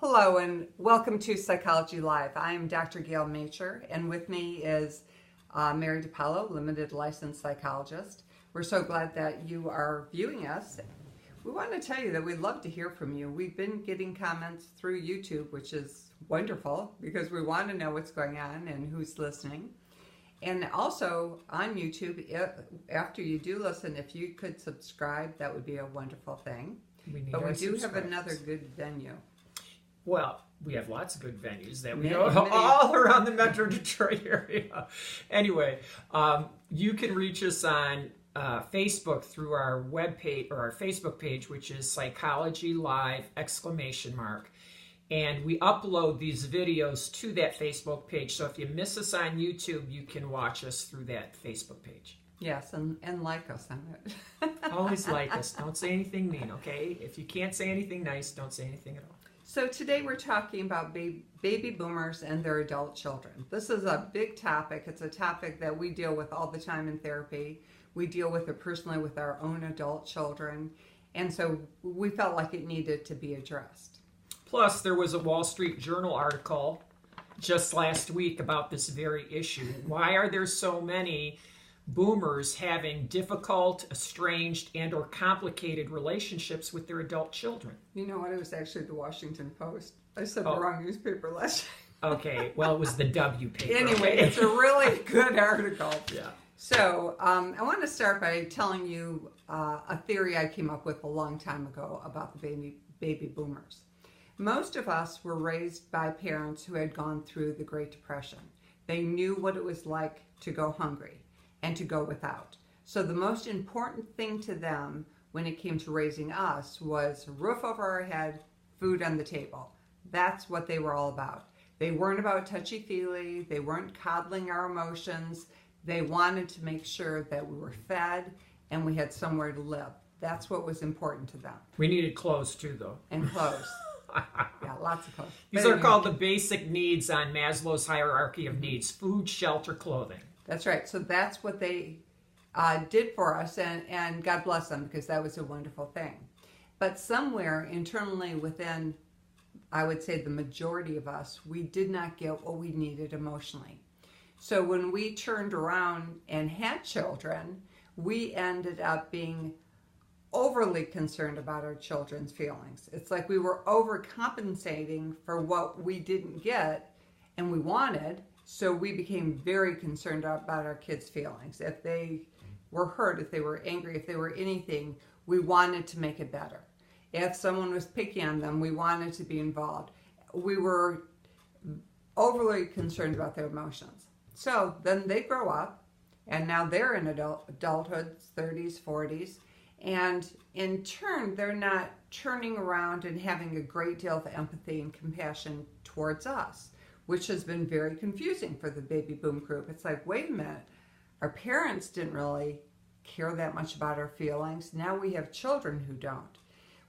Hello and welcome to Psychology Live. I am Dr. Gail Majcher, and with me is Mary DiPaolo, limited licensed psychologist. We're so glad that you are viewing us. We want to tell you that we'd love to hear from you. We've been getting comments through YouTube, which is wonderful because we want to know what's going on and who's listening. And also on YouTube, after you do listen, if you could subscribe, that would be a wonderful thing. But we do have another good venue. Well, we have lots of good venues that we go all around the Metro Detroit area. Anyway, you can reach us on Facebook through our webpage or our Facebook page, which is Psychology Live ! And we upload these videos to that Facebook page. So if you miss us on YouTube, you can watch us through that Facebook page. Yes, and like us on it. Always like us. Don't say anything mean, okay? If you can't say anything nice, don't say anything at all. So today we're talking about baby boomers and their adult children. This is a big topic. It's a topic that we deal with all the time in therapy. We deal with it personally with our own adult children. And so we felt like it needed to be addressed. Plus, there was a Wall Street Journal article just last week about this very issue. Why are there so many boomers having difficult, estranged, and or complicated relationships with their adult children? You know what? It was actually the Washington Post. I said the wrong newspaper last night. Okay, well, it was the W paper. Anyway, it's a really good article. Yeah. So I want to start by telling you a theory I came up with a long time ago about the baby boomers. Most of us were raised by parents who had gone through the Great Depression. They knew what it was like to go hungry and to go without. So the most important thing to them when it came to raising us was a roof over our head, food on the table. That's what they were all about. They weren't about touchy-feely. They weren't coddling our emotions. They wanted to make sure that we were fed and we had somewhere to live. That's what was important to them. We needed clothes too, though. And clothes. Yeah, lots of clothes. These are called the basic needs on Maslow's hierarchy of needs: food, shelter, clothing. That's right. So that's what they did for us, and God bless them, because that was a wonderful thing. But somewhere internally within, I would say the majority of us, we did not get what we needed emotionally. So when we turned around and had children, we ended up being overly concerned about our children's feelings. It's like we were overcompensating for what we didn't get and we wanted. So we became very concerned about our kids' feelings. If they were hurt, if they were angry, if they were anything, we wanted to make it better. If someone was picking on them, we wanted to be involved. We were overly concerned about their emotions. So then they grow up, and now they're in adulthood, 30s, 40s, and in turn, they're not turning around and having a great deal of empathy and compassion towards us, which has been very confusing for the baby boom group. It's like, wait a minute, our parents didn't really care that much about our feelings. Now we have children who don't.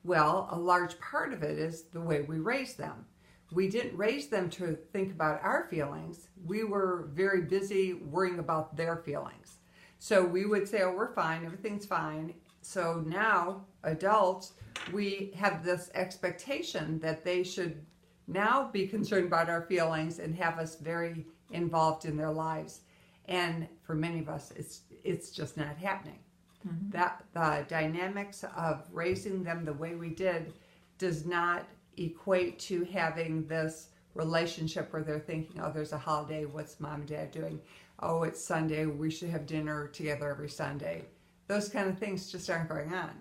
Well, a large part of it is the way we raised them. We didn't raise them to think about our feelings. We were very busy worrying about their feelings. So we would say, oh, we're fine, everything's fine. So now, adults, we have this expectation that they should now be concerned about our feelings and have us very involved in their lives. And for many of us, it's just not happening. Mm-hmm. That the dynamics of raising them the way we did does not equate to having this relationship where they're thinking, oh, there's a holiday, what's mom and dad doing? Oh, it's Sunday, we should have dinner together every Sunday. Those kind of things just aren't going on.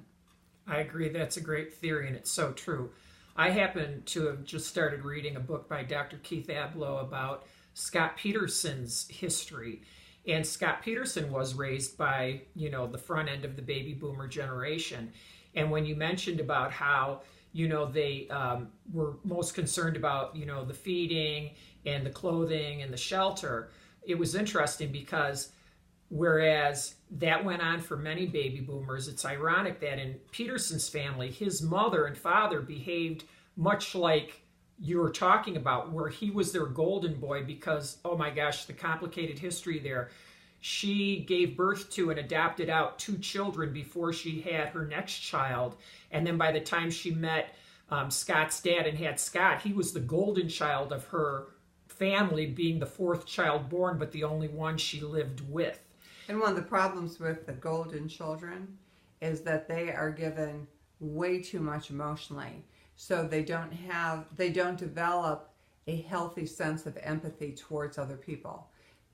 I agree. That's a great theory, and it's so true. I happen to have just started reading a book by Dr. Keith Ablow about Scott Peterson's history. And Scott Peterson was raised by, the front end of the baby boomer generation. And when you mentioned about how, they were most concerned about, the feeding and the clothing and the shelter, it was interesting because whereas that went on for many baby boomers, it's ironic that in Peterson's family, his mother and father behaved much like you were talking about, where he was their golden boy because, oh my gosh, the complicated history there. She gave birth to and adopted out 2 children before she had her next child. And then by the time she met Scott's dad and had Scott, he was the golden child of her family, being the fourth child born, but the only one she lived with. And one of the problems with the golden children is that they are given way too much emotionally. So they don't develop a healthy sense of empathy towards other people.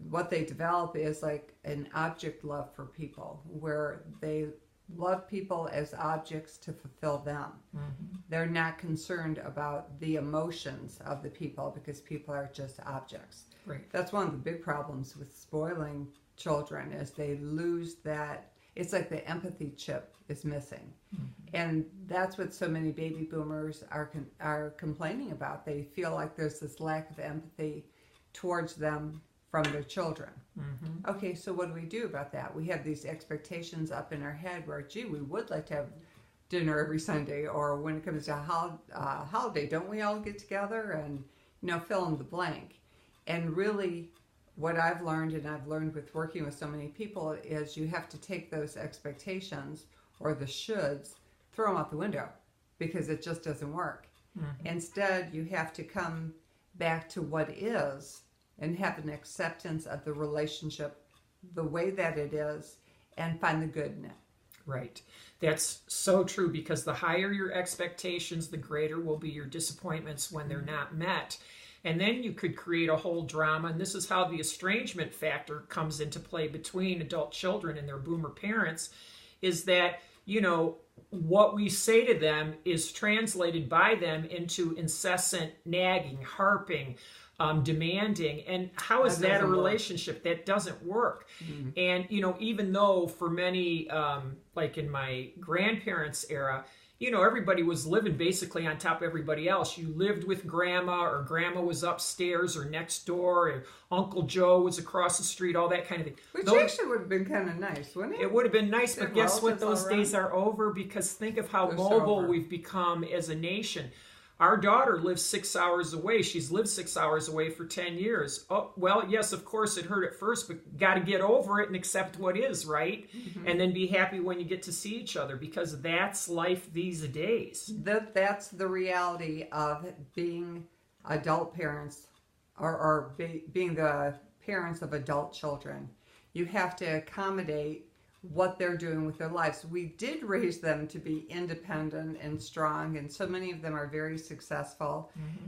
What they develop is like an object love for people, where they love people as objects to fulfill them. Mm-hmm. They're not concerned about the emotions of the people because people are just objects. Right. That's one of the big problems with spoiling children, is they lose that. It's like the empathy chip is missing. Mm-hmm. And that's what so many baby boomers are complaining about. They feel like there's this lack of empathy towards them from their children. Mm-hmm. Okay, so what do we do about that? We have these expectations up in our head where, gee, we would like to have dinner every Sunday, or when it comes to a holiday, don't we all get together and, fill in the blank. And really, what I've learned, and I've learned with working with so many people, is you have to take those expectations or the shoulds, throw them out the window, because it just doesn't work. Mm-hmm. Instead, you have to come back to what is and have an acceptance of the relationship the way that it is and find the good in it. Right. That's so true, because the higher your expectations, the greater will be your disappointments when they're not met. And then you could create a whole drama, and this is how the estrangement factor comes into play between adult children and their boomer parents, is that, what we say to them is translated by them into incessant nagging, harping, demanding. And how is that a relationship? That doesn't work. Mm-hmm. And, even though for many, like in my grandparents' era, everybody was living basically on top of everybody else. You lived with grandma, or grandma was upstairs or next door, or Uncle Joe was across the street, all that kind of thing. Which actually would have been kind of nice, wouldn't it? It would have been nice, but guess what? Those days are over, because think of how mobile we've become as a nation. Our daughter lives 6 hours away. She's lived 6 hours away for 10 years. Oh, well, yes, of course it hurt at first, but got to get over it and accept what is, right? Mm-hmm. And then be happy when you get to see each other, because that's life these days. That's the reality of being adult parents, or being the parents of adult children. You have to accommodate what they're doing with their lives. We did raise them to be independent and strong, and so many of them are very successful. Mm-hmm.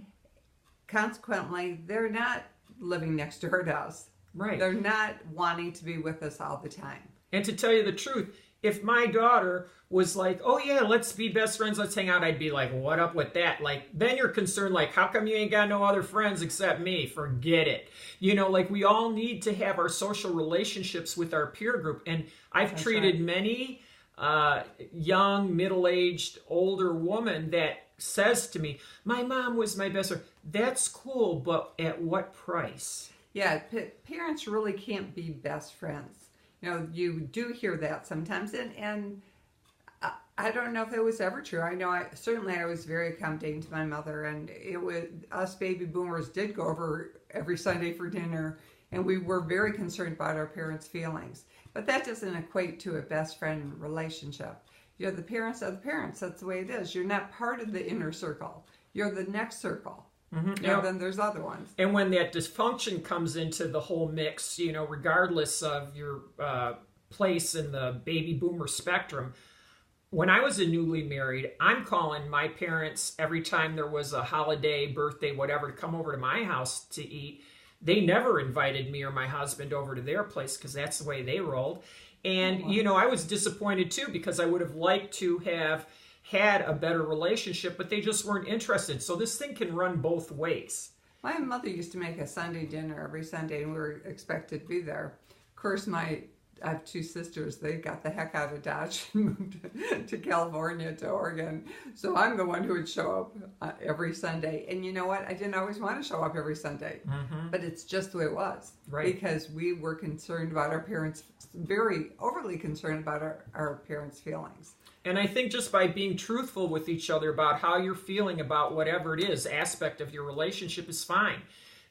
Consequently, they're not living next door to us. Right. They're not wanting to be with us all the time. And to tell you the truth, if my daughter was like, oh yeah, let's be best friends, let's hang out, I'd be like, what up with that? Like, then you're concerned, like, how come you ain't got no other friends except me? Forget it. Like, we all need to have our social relationships with our peer group. And I've treated many young, middle-aged, older woman that says to me, my mom was my best friend. That's cool, but at what price? Yeah, parents really can't be best friends. You do hear that sometimes, and I don't know if it was ever true. I know I was very accommodating to my mother, and us baby boomers did go over every Sunday for dinner, and we were very concerned about our parents' feelings. But that doesn't equate to a best friend relationship. The parents are the parents. That's the way it is. You're not part of the inner circle. You're the next circle. Mm-hmm. Then there's other ones. And when that dysfunction comes into the whole mix, regardless of your place in the baby boomer spectrum, when I was a newly married, I'm calling my parents every time there was a holiday, birthday, whatever, to come over to my house to eat. They never invited me or my husband over to their place, because that's the way they rolled. And, I was disappointed too, because I would have liked to have had a better relationship, but they just weren't interested. So this thing can run both ways. My mother used to make a Sunday dinner every Sunday, and we were expected to be there. Of course, I have two sisters. They got the heck out of Dodge and moved to California, to Oregon. So I'm the one who would show up every Sunday. And you know what? I didn't always want to show up every Sunday, but it's just the way it was. Right. Because we were concerned about our parents, very overly concerned about our parents' feelings. And I think just by being truthful with each other about how you're feeling about whatever it is, aspect of your relationship, is fine.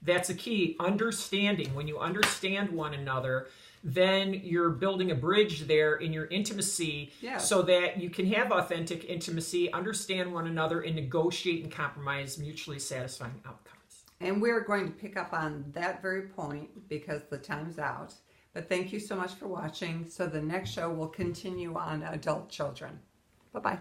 That's a key. Understanding. When you understand one another, then you're building a bridge there in your intimacy so that you can have authentic intimacy, understand one another, and negotiate and compromise mutually satisfying outcomes. And we're going to pick up on that very point because the time's out. But thank you so much for watching. So the next show will continue on adult children. Bye-bye.